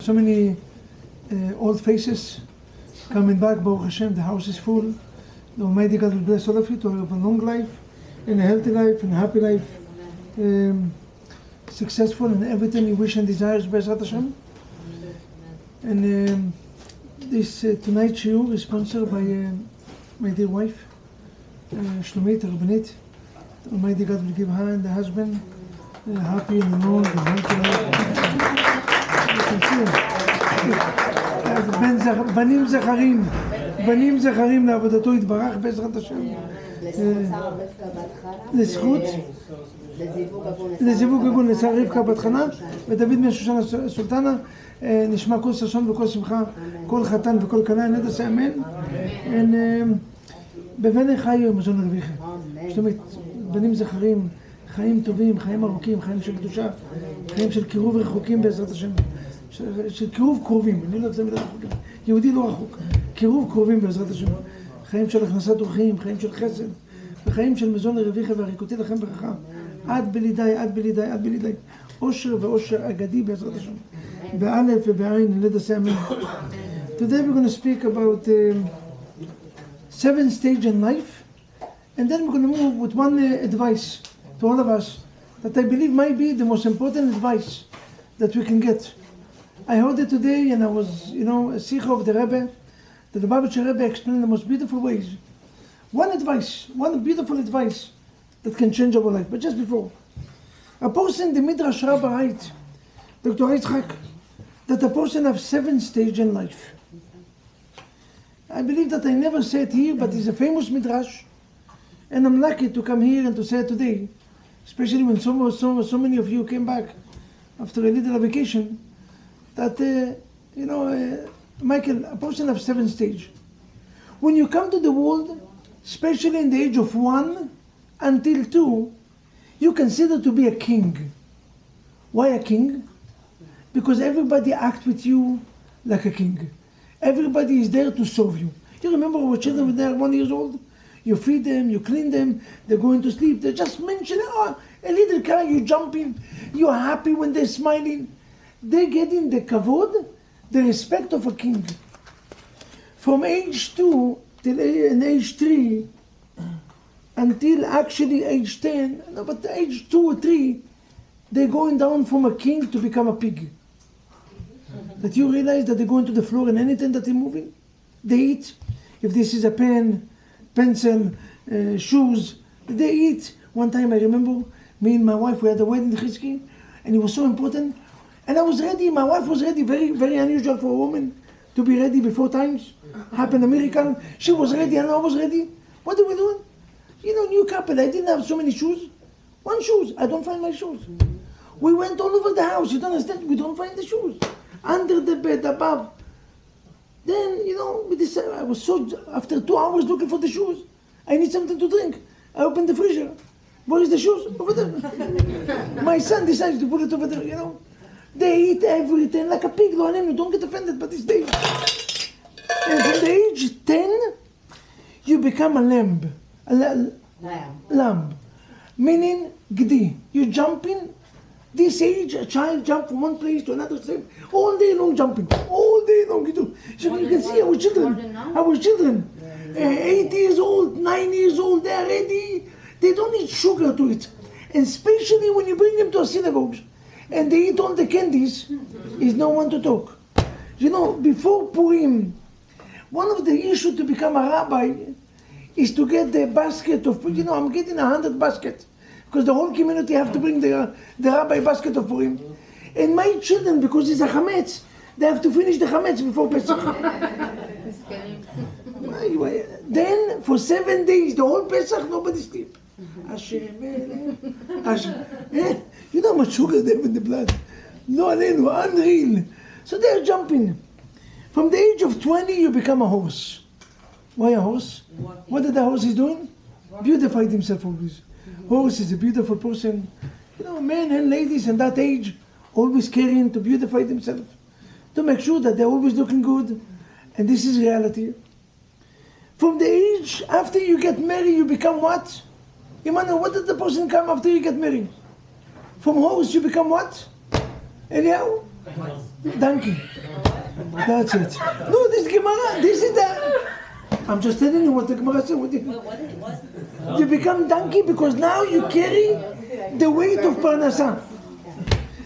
So many old faces coming back, Baruch Hashem, the house is full. The Almighty God will bless all of you to have a long life, and a healthy life, and a happy life, successful in everything you wish and desires, B'ezrat Hashem. And this tonight's shiur is sponsored by my dear wife, Shlomit, Rabbanit. The Almighty God will give her and the husband happy and long and healthy life. בנים זכרים לעבודתו יתברך בעזרת השם. לזיווג הגון לשר רבקה בת חנה ודוד משושן הסולטנה. נשמע כל ששון וכל שמחה, כל חתן וכל כלה, נדע אמן. בבני חיו מזון רביכם. זאת אומרת, בנים זכרים, חיים טובים, חיים ארוכים, חיים של קדושה, חיים של קירוב רחוקים בעזרת השם. של קירוב קרובים, אני לא יודע מילה רחוקים, יהודי לא רחוק, קירוב קרובים בעזרת השם, חיים של הכנסת אורחים, חיים של חסד, וחיים של מזון לרוויחה והריקותי לכם ברכה, עד בלידי, עד בלידי, עד בלידי, עושר ועושר אגדי בעזרת השם, באלף ובעין, לדעתי אמן. Today we're going to speak about 7 stages in life, and then we're going to move with one advice to all of us that I believe might be the most important advice that we can get. I heard it today, and I was, a sikha of the Rabbi, that the Babich Rabbi explained in the most beautiful ways. One beautiful advice that can change our life. But just before, a person, the Midrash Rabbah writes, Dr. Yitzchak, that a person has 7 stages in life. I believe that I never say it here, but it's a famous Midrash, and I'm lucky to come here and to say it today, especially when so many of you came back after a little vacation. That, Michael, a person of 7 stages. When you come to the world, especially in the age of 1 until 2, you consider to be a king. Why a king? Because everybody acts with you like a king. Everybody is there to serve you. You remember our children when they are 1 year old? You feed them, you clean them, they're going to sleep. They just mention, a little car, you jump in, you're happy when they're smiling. They get in the kavod, the respect of a king. From age 2 till age 3, until actually age 10, but age 2 or 3, they're going down from a king to become a pig. That you realize that they're going to the floor and anything that they're moving, they eat. If this is a pen, pencil, shoes, they eat. One time I remember, me and my wife, we had a wedding in Chizki, and it was so important. And I was ready, my wife was ready, very, very unusual for a woman to be ready before times. Happened a miracle. She was ready and I was ready. What are we doing? New couple, I didn't have so many shoes. 1 shoes, I don't find my shoes. We went all over the house, you don't understand, we don't find the shoes. Under the bed, above. Then, we decided, I was after 2 hours looking for the shoes. I need something to drink. I opened the freezer. Where is the shoes? Over there. My son decides to put it over there, They eat everything like a pig, don't get offended by this day. And from the age 10, you become a lamb. Lamb. Meaning, gdi. You jump in. This age, a child jump from one place to another, all day long jumping. All day long. So you can see our children. 8 years old, 9 years old, they are ready. They don't need sugar to it. And especially when you bring them to a synagogue, and they eat all the candies, is no one to talk. Before Purim, one of the issues to become a rabbi is to get the basket of, I'm getting 100 baskets, because the whole community have to bring the rabbi basket of Purim. And my children, because it's a chametz, they have to finish the chametz before Pesach. Then, for 7 days, the whole Pesach, nobody sleep. You know how much sugar they have in the blood? No, unreal. So they're jumping. From the age of 20, you become a horse. Why a horse? What did the horse is doing? Beautified himself always. Horse is a beautiful person. Men and ladies in that age always caring to beautify themselves, to make sure that they're always looking good. And this is reality. From the age after you get married, you become what? Emmanuel, what did the person come after you get married? From horse you become what? Eliyahu? Donkey. That's it. No, this Gemara, this is the... I'm just telling you what the Gemara said. What? You become donkey because now you carry the weight of Parnasah.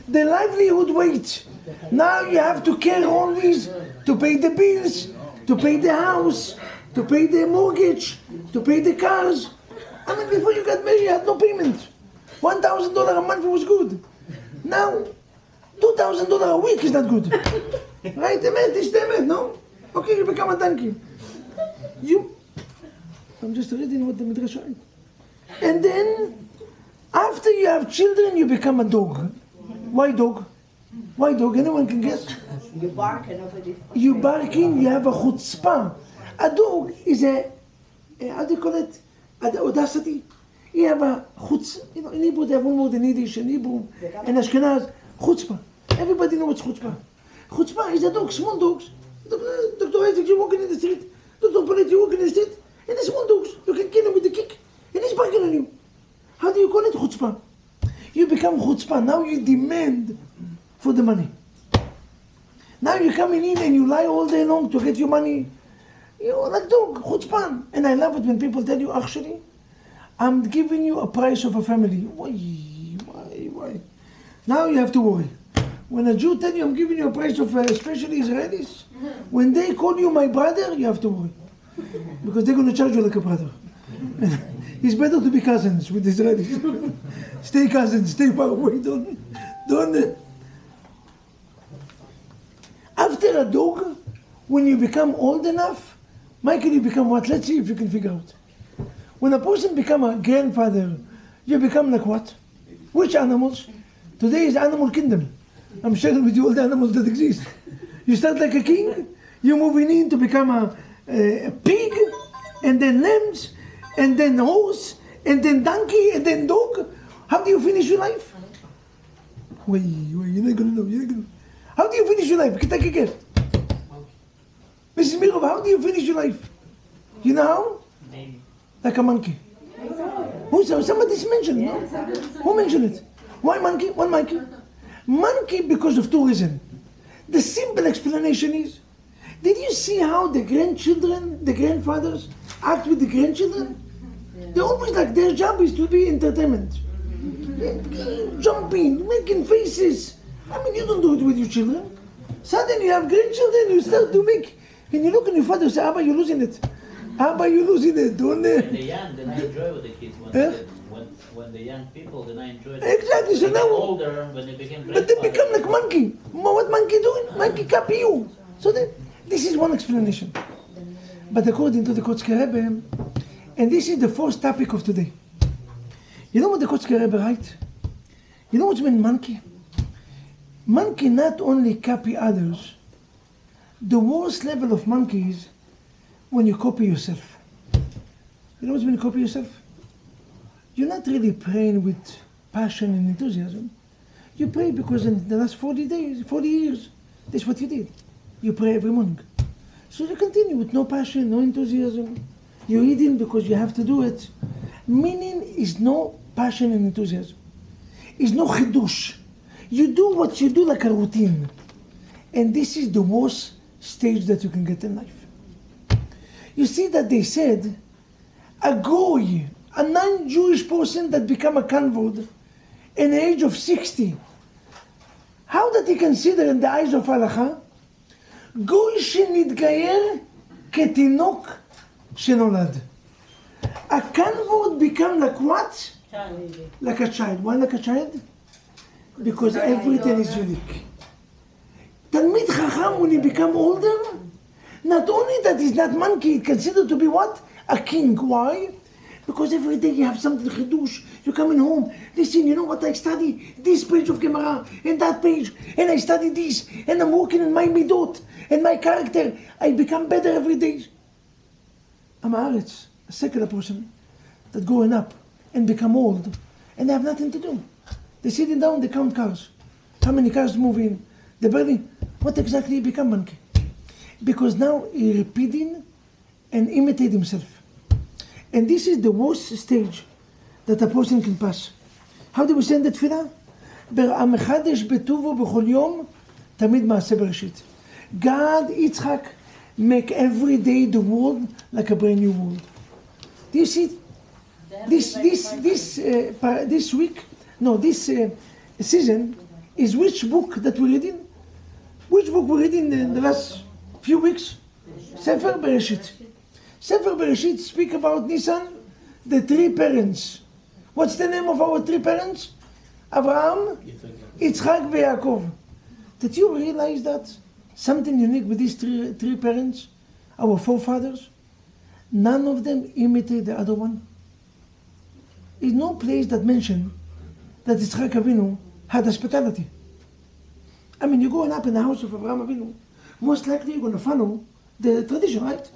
The livelihood weight. Now you have to carry always to pay the bills, to pay the house, to pay the mortgage, to pay the cars. I mean, before you got married, you had no payment. $1,000 a month was good. Now, $2,000 a week is not good. Right? This is no? Okay, you become a donkey. I'm just reading what the Midrash writes. And then, after you have children, you become a dog. Why dog? Why dog? Anyone can guess? You bark and nobody... You barking, you have a chutzpah. A dog is how do you call it? The audacity. You have a chutz. You know, in Hebrew they have one word in Yiddish, in Hebrew, in Ashkenaz, chutzpah. Everybody knows what's chutzpah. Chutzpah is a dog, small dogs. Dr. Isaac, you're walking in the street. Dr. Palet, you're walking in the street. And the small dogs, you can kill him with a kick. And he's barking on you. How do you call it? Chutzpah. You become chutzpah. Now you demand for the money. Now you're coming in and you lie all day long to get your money. You're like dog, chutzpah. And I love it when people tell you, actually, I'm giving you a price of a family. Why? Now you have to worry. When a Jew tells you I'm giving you a price of especially Israelis, when they call you my brother, you have to worry. Because they're going to charge you like a brother. It's better to be cousins with Israelis. Stay cousins, stay far away, don't. After a dog, when you become old enough, Michael, you become what? Let's see if you can figure out. When a person become a grandfather, you become like what? Which animals? Today is animal kingdom. I'm sharing with you all the animals that exist. You start like a king, you're moving in to become a pig, and then lambs, and then horse, and then donkey, and then dog. How do you finish your life? Wait, you're not gonna know. How do you finish your life? Take a guess. Mrs. Mirov, how do you finish your life? You know how? Maybe. Like a monkey. Somebody mentioned it, no? Who mentioned it? Why monkey? One monkey? Monkey because of two reasons. The simple explanation is, did you see how the grandchildren, the grandfathers, act with the grandchildren? They always like, their job is to be entertainment. Jumping, making faces. I mean, you don't do it with your children. Suddenly you have grandchildren, you start to make, and you look at your father and say, Abba, you're losing it. Abba, you're losing it, don't they? When they're young, then I enjoy with the kids. When the young people, then I enjoy it. Exactly, so now... older, when they become But they become like monkey. What monkey doing? Monkey copy you. So this is one explanation. But according to the Kotzker Rebbe, and this is the first topic of today. You know what the Kotzker Rebbe writes? You know what's meant monkey? Monkey not only copy others, the worst level of monkey is when you copy yourself. You know what's meant copy yourself? You're not really praying with passion and enthusiasm. You pray because in the last 40 years, that's what you did. You pray every morning. So you continue with no passion, no enthusiasm. You're eating because you have to do it. Meaning is no passion and enthusiasm. Is no chidush. You do what you do like a routine. And this is the worst stage that you can get in life. You see that they said, a goy, a non-Jewish person that become a convert in the age of 60, how that he consider in the eyes of halacha? גוי שנתגייר כתינוק שנולד. A convert become like what? Like a child. Why like a child? Because everything is unique. Talmid Chacham, when he become older, not only that he's not monkey, he's considered to be what? A king. Why? Because every day you have something chidush. You're coming home. Listen, you know what I study? This page of Gemara and that page, and I study this, and I'm working on my midot and my character. I become better every day. I'm a secular person that growing up and become old, and they have nothing to do. They're sitting down, they count cars. How many cars move in? They barely. What exactly become monkey? Because now he's repeating and imitate himself. And this is the worst stage that a person can pass. How do we send the tefillah? המחדש בטובו בכל יום תמיד מעשה בראשית. God, Yitzchak, make every day the world like a brand new world. Do you see? This season is which book that we're reading? Which book we're reading in the last few weeks? Sefer Bereshit. Sefer Bereshit speak about Nisan, the three parents. What's the name of our three parents? Abraham, Yitzchak, and Yaakov. Did you realize that? Something unique with these three parents, our forefathers? None of them imitate the other one. There's no place that mention that Yitzchak Avinu had hospitality. I mean, you're going up in the house of Abraham Avinu, most likely you're going to follow the tradition, right?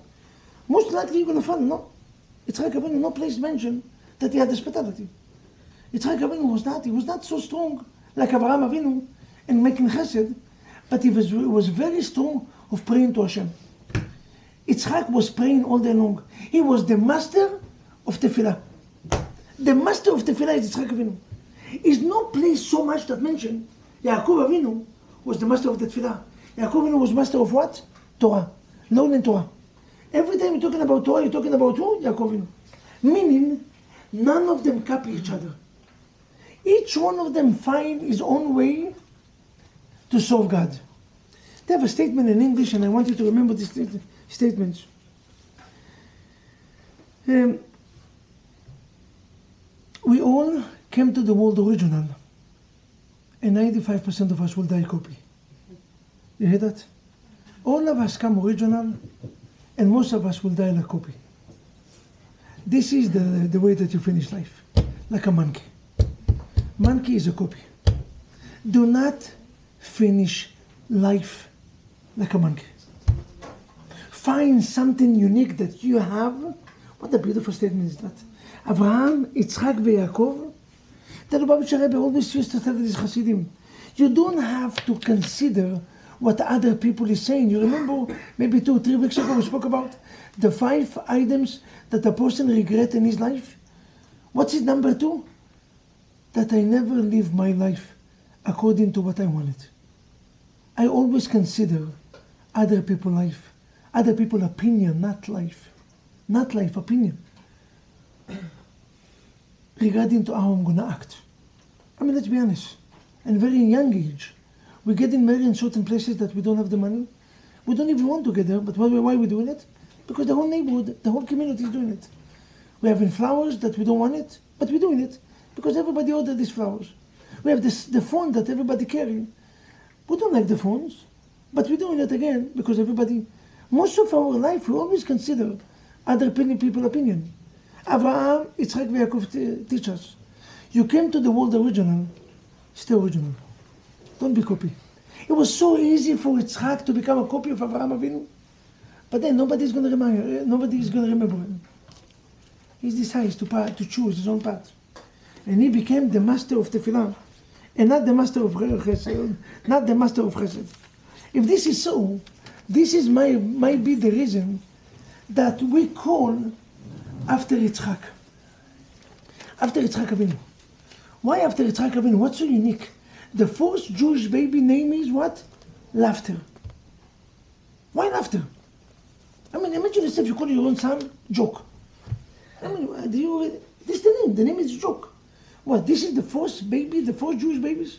Most likely you're going to follow, no? Yitzchak Avinu, no place mentioned that he had hospitality. Yitzchak Avinu he was not so strong like Abraham Avinu in making chesed, but he was very strong of praying to Hashem. Yitzchak was praying all day long. He was the master of tefillah. The master of tefillah is Yitzchak Avinu. Is no place so much that mentioned Yaakov Avinu was the master of the tefillah. Yaakov Avinu was master of what? Torah. Learning Torah. Every time you're talking about Torah, you're talking about who? Yaakov Avinu. Meaning, none of them copy each other. Each one of them find his own way to serve God. They have a statement in English, and I want you to remember these statements. We all came to the world original, and 95% of us will die copy. You hear that? All of us come original, and most of us will die like copy. This is the way that you finish life, like a monkey. Monkey is a copy. Do not finish life like a monkey. Find something unique that you have. What a beautiful statement is that. Abraham, Yitzchak, and Yaakov. The Lubavitcher Rebbe always used to tell these Hasidim, you don't have to consider what other people is saying. You remember maybe 2 or 3 weeks ago we spoke about the 5 items that a person regret in his life. What's his number 2? That I never live my life according to what I wanted. I always consider other people's life, other people's opinion, not life. Not life, opinion. Regarding to how I'm going to act. I mean, let's be honest. At a very young age, we're getting married in certain places that we don't have the money. We don't even want to get there, but why are we doing it? Because the whole neighborhood, the whole community is doing it. We're having flowers that we don't want it, but we're doing it because everybody ordered these flowers. We have the phone that everybody carry. We don't like the phones, but we're doing it again because everybody, most of our life, we always consider other people's opinion. Abraham, Yitzchak, and Yaakov teach us. You came to the world original, stay original. Don't be copy. It was so easy for Yitzchak to become a copy of Abraham Avinu, but then nobody's going to remember him. He decides to choose his own path. And he became the master of tefillah, and not the master of chesed, not the master of chesed. If this is so, this is might be the reason that we call after Yitzchak. After Yitzchak Avinu. Why after Yitzchak Avinu? What's so unique? The first Jewish baby name is what? Laughter. Why laughter? I mean, imagine yourself, you call your own son Joke. I mean, this is the name. The name is Joke. What? This is the first baby, the first Jewish babies?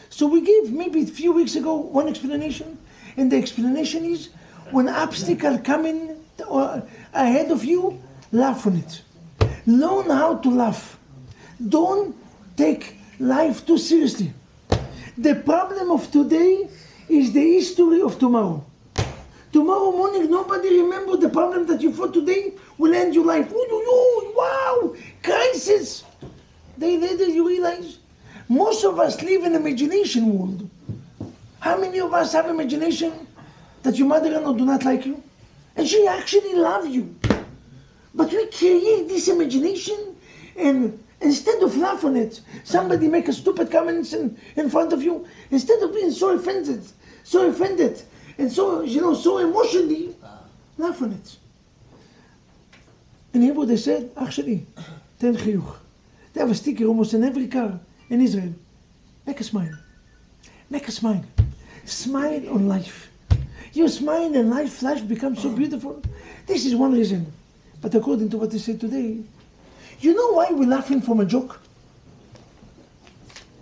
So we gave maybe a few weeks ago one explanation, and the explanation is when obstacle coming ahead of you, laugh on it. Learn how to laugh. Don't take life too seriously. The problem of today is the history of tomorrow. Tomorrow morning, nobody remember the problem that you fought today will end your life. Ooh, wow, crisis. Then later you realize, most of us live in imagination world. How many of us have imagination that your mother-in-law do not like you? And she actually loves you. But we create this imagination, and instead of laugh on it, somebody make a stupid comment in front of you, instead of being so offended, and so, so emotionally, laugh on it. In Hebrew they said, actually, ten chiyuch. They have a sticker almost in every car in Israel. Make a smile. Make a smile. Smile on life. You smile and life becomes so beautiful. This is one reason. But according to what they say today, you know why we're laughing from a joke?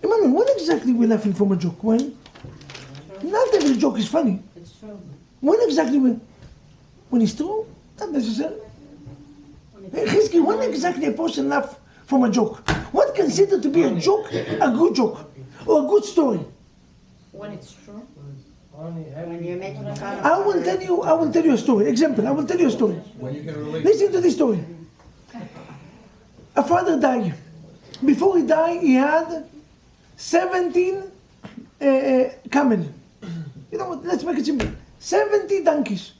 Emmanuel, when exactly we're laughing from a joke? When? Not every joke is funny. It's true. When exactly when it's true? Not necessarily. Chizki, when exactly a person laugh from a joke? What considered to be a joke, a good joke, or a good story? When it's true. When you're making fun of I will tell you a story. Example, I will tell you a story. When you can relate. Listen to this story. A father died. Before he died, he had 17 camel. You know what? Let's make it simple. 70 donkeys.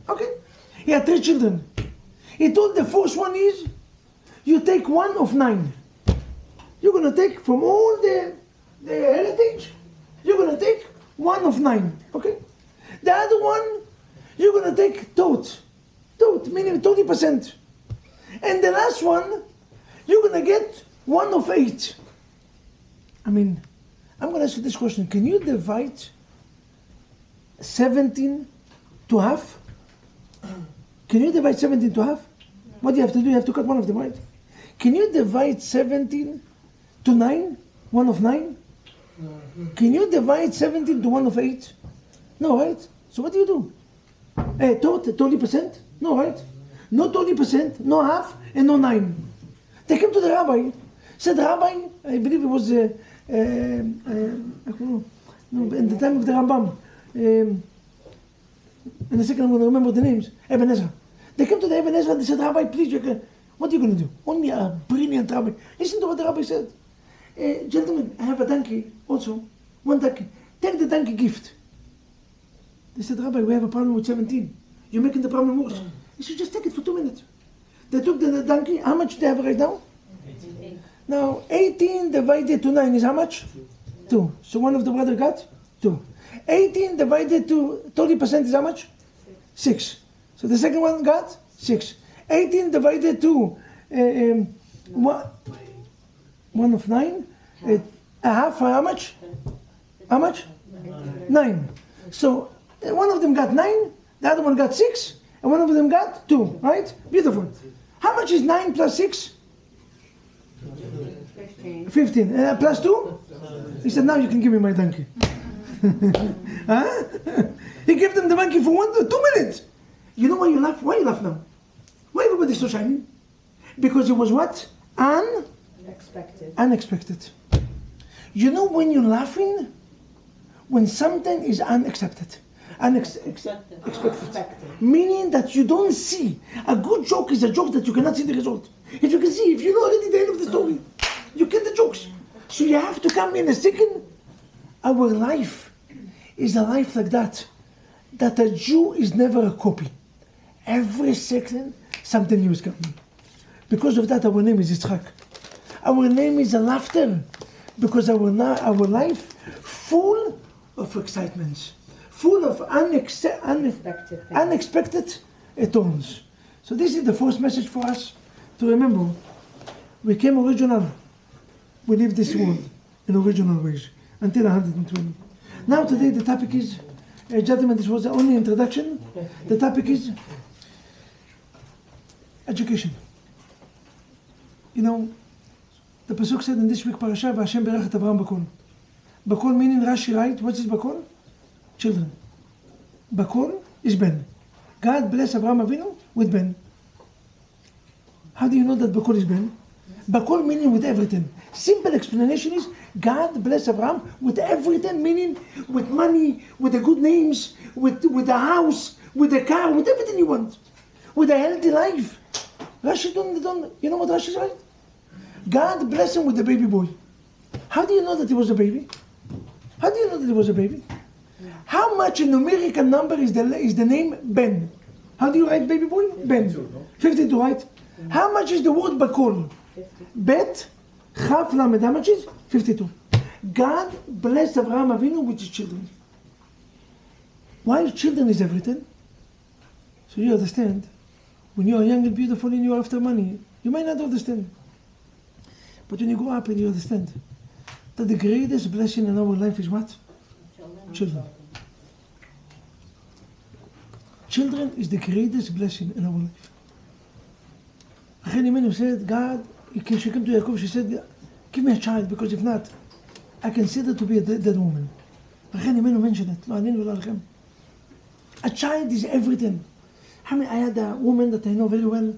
Okay? He had 3 children. He told the first one is, you take one of 9. You're going to take from all the heritage, you're going to take one of 9. Okay? The other one, you're going to take tote, meaning 30%. And the last one, you're going to get one of 8. I mean, I'm going to ask you this question. Can you divide 17 to half? Can you divide 17 to half? What do you have to do? You have to cut one of them, right? Can you divide 17 to 9? One of 9? Can you divide 17 to 1 of 8? No, right? So what do you do? 30%? No, right? No 30%, no half, and no 9. They came to the rabbi. Said, Rabbi, I believe it was in the time of the Rambam. In a second I'm going to remember the names. Ibn Ezra. They came to the Ibn Ezra and they said, Rabbi, please, what are you going to do? Only a brilliant rabbi. Listen to what the rabbi said. Gentlemen, I have a donkey also. One donkey. Take the donkey gift. They said, Rabbi, we have a problem with 17. You're making the problem worse. He said, just take it for 2 minutes. They took the donkey. How much do they have right now? 18. Now, 18 divided to 9 is how much? 2. So one of the brother got 2. 18 divided to 30% is how much? 6. So the second one got 6. 18 divided to 1 of 9. A half for how much? How much? 9. So one of them got 9, the other one got 6, and one of them got 2, right? Beautiful. How much is 9 plus 6? 15. Plus 2? He said, now you can give me my donkey. Huh? He gave them the donkey for 2 minutes. You know why you laugh? Why you laugh now? Why everybody's so shiny? Because it was what? Unexpected. You know when you're laughing? When something is unaccepted. Expected. Meaning that you don't see. A good joke is a joke that you cannot see the result. If you can see, if you know already the end of the story, you get the jokes. So you have to come in a second. Our life is a life like that. That a Jew is never a copy. Every second, something new is coming. Because of that, our name is Yitzchak. Our name is a laughter. Because our life full of excitements. Full of unexpected tones. So this is the first message for us to remember. We came original. We live this world in original ways until 120. Now today the topic is, gentlemen, this was the only introduction. The topic is education. You know, the Pasuk said in this week parasha, Hashem berach et Avraham bakol. Bakol meaning Rashi, right? What is bakol? Children. Bakol is Ben. God bless Avraham Avinu with Ben. How do you know that Bakol is Ben? Bakol meaning with everything. Simple explanation is God bless Avraham with everything, meaning with money, with the good names, with a house, with a car, with everything you want. With a healthy life. Rashi don't, you know what Rashi is right? God bless him with a baby boy. How do you know that he was a baby? How do you know that he was a baby? How much a numerical number is the name Ben? How do you write baby boy? Ben. 52, right? How much is the word Bakol? Bet, Chaf, Lamed. How much is? 52. God blessed Avraham Avinu with his children. Why children is everything? So you understand, when you are young and beautiful and you are after money, you might not understand. But when you grow up and you understand that the greatest blessing in our life is what? Children. Children is the greatest blessing in our life. Vaknin said, God, she came to Yaakov, she said, give me a child, because if not, I consider to be a dead woman. Vaknin mentioned it. A child is everything. I had a woman that I know very well.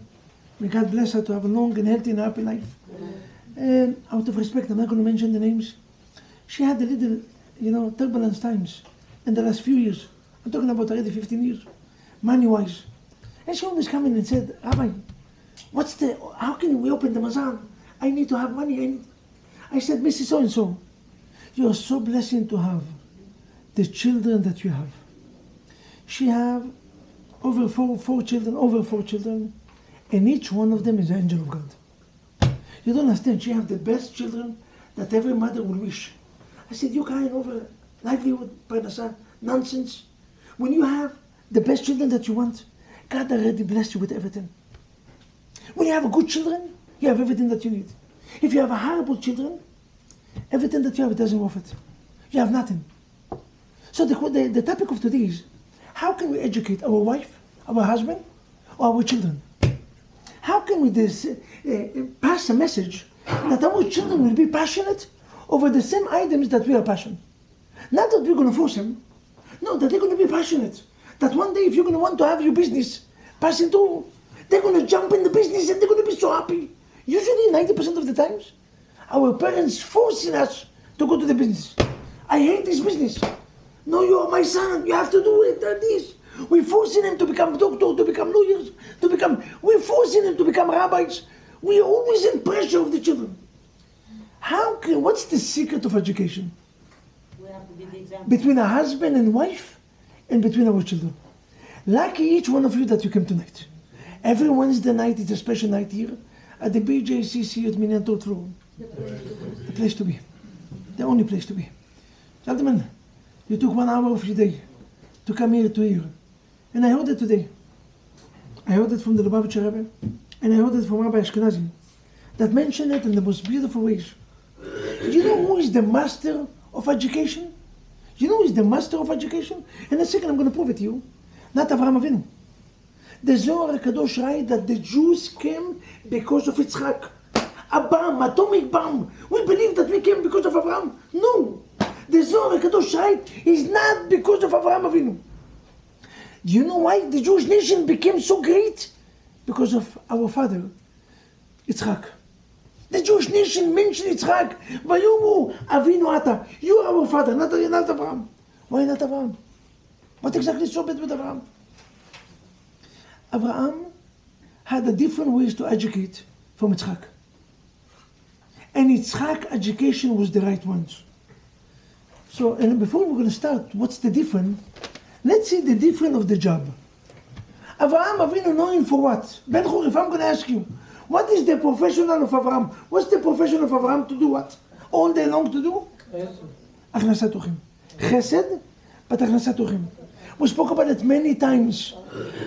May God bless her to have a long and healthy and happy life. And out of respect, I'm not going to mention the names. She had a little, turbulence times in the last few years. I'm talking about already 15 years, money-wise. And she always came in and said, Rabbi, how can we open the Mazar? I need to have money. I said, Mrs. So-and-so, you are so blessed to have the children that you have. She have over four children, and each one of them is an angel of God. You don't understand, she have the best children that every mother will wish. I said, you kind over livelihood, parnasa, nonsense. When you have the best children that you want, God already blessed you with everything. When you have a good children, you have everything that you need. If you have a horrible children, everything that you have, it doesn't worth it. You have nothing. So the topic of today is, how can we educate our wife, our husband, or our children? How can we pass a message that our children will be passionate over the same items that we are passionate? Not that we're going to force them. No, that they're going to be passionate. That one day, if you're going to want to have your business passing through, they're going to jump in the business and they're going to be so happy. Usually, 90% of the times, our parents forcing us to go to the business. I hate this business. No, you are my son. You have to do it and this. We're forcing them to become doctors, to become lawyers, we're forcing them to become rabbis. We're always in pressure of the children. What's the secret of education? We have to be the example. Between a husband and wife, and between our children. Lucky each one of you that you came tonight. Every Wednesday night is a special night here at the BJCC at Minyan third floor. The place to be. The only place to be. Gentlemen, you took 1 hour of your day to come here to hear. And I heard it today. I heard it from the Rabbi, and I heard it from Rabbi Ashkenazi, that mentioned it in the most beautiful ways. You know who is the master of education? You know who is the master of education? In a second I'm going to prove it to you. Not Avraham Avinu. The Zohar HaKadosh writes that the Jews came because of Yitzchak. A bomb, atomic bomb. We believe that we came because of Avraham. No. The Zohar HaKadosh writes is not because of Avraham Avinu. Do you know why the Jewish nation became so great? Because of our father, Yitzchak. The Jewish nation mentioned Yitzchak. Vayomu Avinu Ata. You are our father, not Avraham. Why not Avraham? What exactly is so bad with Avraham? Avraham had a different ways to educate from Yitzchak. And Yitzchak education was the right ones. So, and before we're going to start, what's the difference? Let's see the difference of the job. Avraham Avinu known for what? Ben Chur, if I'm going to ask you, what is the professional of Avraham? What's the profession of Avraham to do what? All day long to do? Achnasat Ochim. Chesed, but Achnasat Ochim. We spoke about it many times.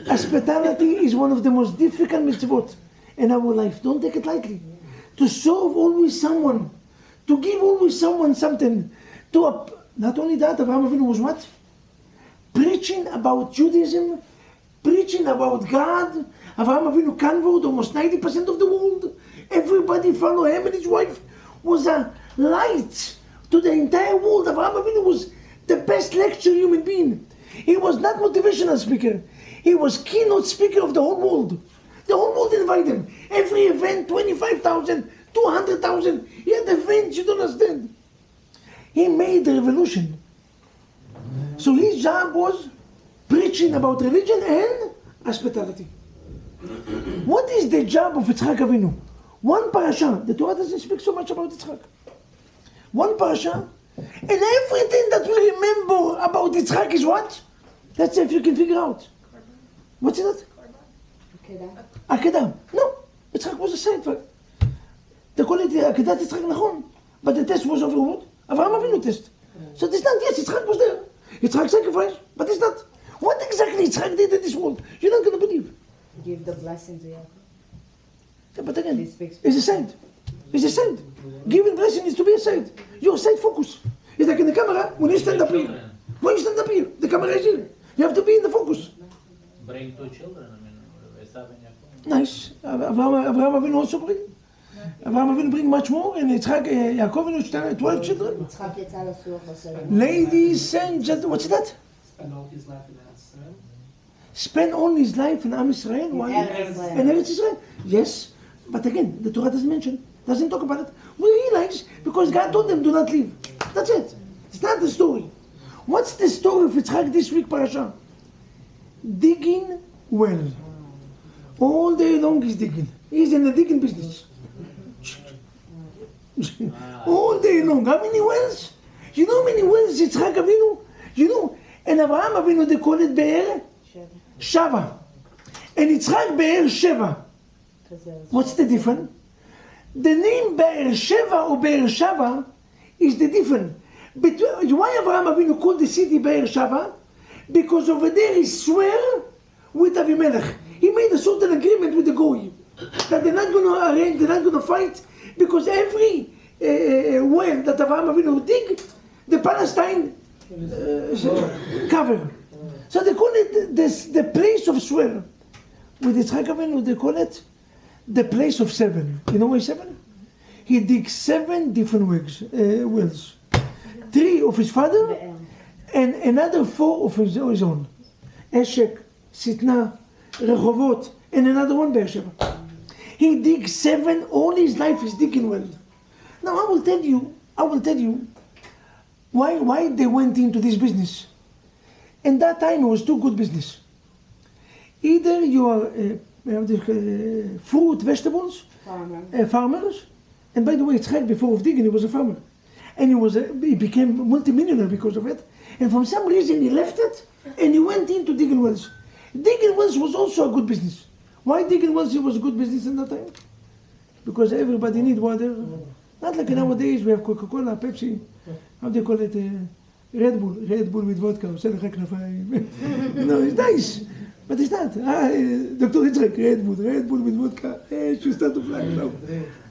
Hospitality is one of the most difficult mitzvot in our life. Don't take it lightly. To serve always someone, to give always someone something. Not only that, Avraham Avinu was what? Preaching about Judaism, preaching about God. Avraham Avinu converted almost 90% of the world. Everybody followed him, and his wife was a light to the entire world. Avraham Avinu was the best lecture human being. He was not motivational speaker. He was keynote speaker of the whole world. The whole world invited him. Every event, 25,000, 200,000. He had events, you don't understand. He made the revolution. So his job was preaching about religion and hospitality. What is the job of Yitzchak Avinu? One parasha. The Torah doesn't speak so much about Yitzchak. One parasha. And everything that we remember about Yitzchak is what? Let's see if you can figure out. What's that? Akedah. No. Yitzchak was a side fact. They call it Akedat Yitzchak Nachon. But the test was overruled. Avraham Avinu test. So it's not, yes, Yitzchak was there. Yitzchak sacrificed, but it's not. What exactly Yitzchak did in this world? You're not going to believe. Give the blessing to Yaakov. Yeah, but again, it's a saint. It's a saint. Giving blessing is to be a saint. Your saint focus. It's like in the camera, when you stand up here. When you stand up here, the camera is here. You have to be in the focus. bring 2 children. I mean, Esav and Yaakov. Nice. Abraham Avinu also bring. Abraham Avinu bring much more, and Yitzchak, Yaakov Avinu 12 children. Ladies and gentlemen, what's that? Spend all his life in Israel. Spend all his life in Am Yisrael? Why? In Eretz Israel? Yes, but again, the Torah doesn't mention, doesn't talk about it. We realize because God told them do not leave. That's it. It's not the story. What's the story of Yitzchak this week, Parasha? Digging well. All day long he's digging. He's in the digging business. All day long. How many wells? You know how many wells Yitzchak Avinu? You know, and Abraham Avinu, they call it Be'er Shava. And Yitzchak Be'er Sheva. What's the difference? The name Be'er Sheva or Be'er Shava is the difference. Why Abraham Avinu called the city Be'er Shava? Because over there he swear with Avimelech. He made a certain agreement with the Goy that they're not going to arrange, they're not going to fight, because every well that Abraham Avinu dig, the Palestine cover. So they call it the place of swear. With Yitzchak Avinu, they call it the place of 7. You know why 7? He digs 7 different wells. 3 of his father, and another 4 of his own. Eshek, Sitna, Rehovot, and another one, Beersheba. He digs 7, all his life is digging well. Now I will tell you why they went into this business. In that time it was too good business. Either you are fruit, vegetables, farmers, and by the way, Yitzchak before of digging, he was a farmer. And he became multimillionaire because of it. And for some reason he left it and he went into digging wells. Digging wells was also a good business. Why digging wells was a good business in that time? Because everybody need water. Not like nowadays we have Coca-Cola, Pepsi, how do you call it? Red Bull with vodka. No, it's nice. But it's not. Dr. Yitzchak, Red Bull with vodka. She start to fly now.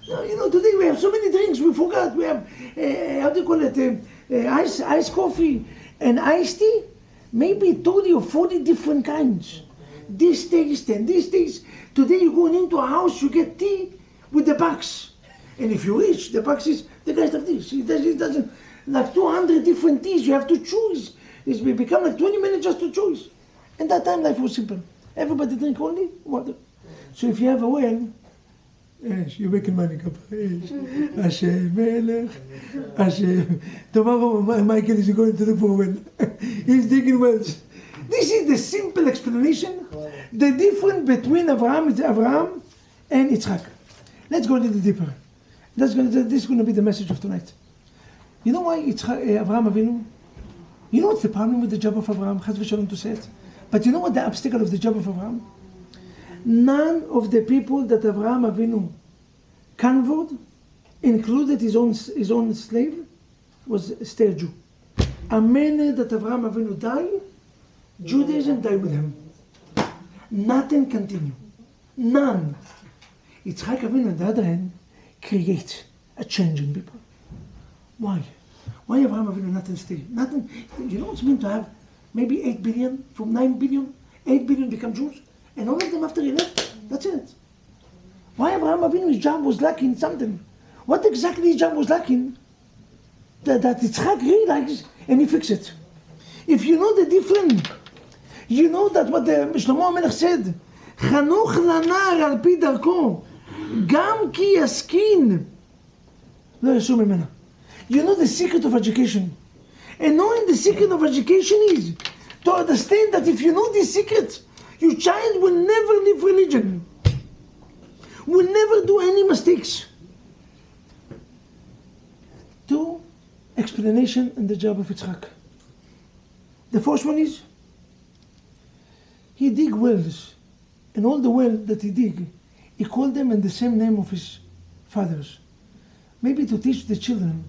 No, you know, today we have so many drinks, we forgot. We have, how do you call it, iced coffee and iced tea. Maybe 30 or 40 different kinds. This taste and this taste. Today you're going into a house, you get tea with the box. And if you're rich, the box is, the guys have this. It doesn't, like 200 different teas, you have to choose. It's become like 20 minutes just to choose. And that time life was simple. Everybody drink only water. So if you have a well, you're making money, Hashem, Melech, Hashem. Tomorrow Michael is going to look for a well. He's digging wells. This is the simple explanation. The difference between Abraham and Yitzchak. Let's go a little deeper. This is going to be the message of tonight. You know why Abraham Avinu? You know what's the problem with the job of Abraham? Chas v'shalom to say it. But you know what the obstacle of the job of Abraham? None of the people that Abraham Avinu converted, included his own slave, was a stale Jew. A minute that Abraham Avinu died, Judaism died with him. Nothing continued. None. Yitzchak Avinu, on the other hand, creates a change in people. Why? Why Abraham Avinu nothing stay? Nothing. You know what it means to have maybe 8 billion, from 9 billion, 8 billion become Jews? And all of them after he left, that's it. Why Abraham Avinu's job was lacking something? What exactly his job was lacking? That Yitzchak realized and he fixed it. If you know the difference, you know that what the Shlomo HaMelech said, Chanoch lanar al pi darko, gam ki yaskin, lo yasur mimena. You know the secret of education. And knowing the secret of education is to understand that if you know this secret, your child will never leave religion, will never do any mistakes. 2 explanation in the job of Yitzchak. The first one is, he dig wells, and all the wells that he dig, he called them in the same name of his fathers. Maybe to teach the children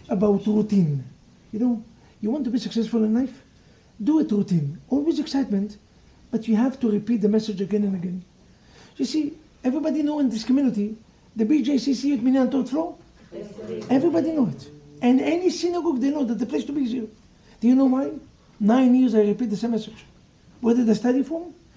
about routine. You know, you want to be successful in life? Do it routine. Always excitement, but you have to repeat the message again and again. You see, everybody know in this community, the BJCC at Minyan 3rd floor? Everybody know it. And any synagogue, they know that the place to be is here. Do you know why? 9 years I repeat the same message. Where did I study from?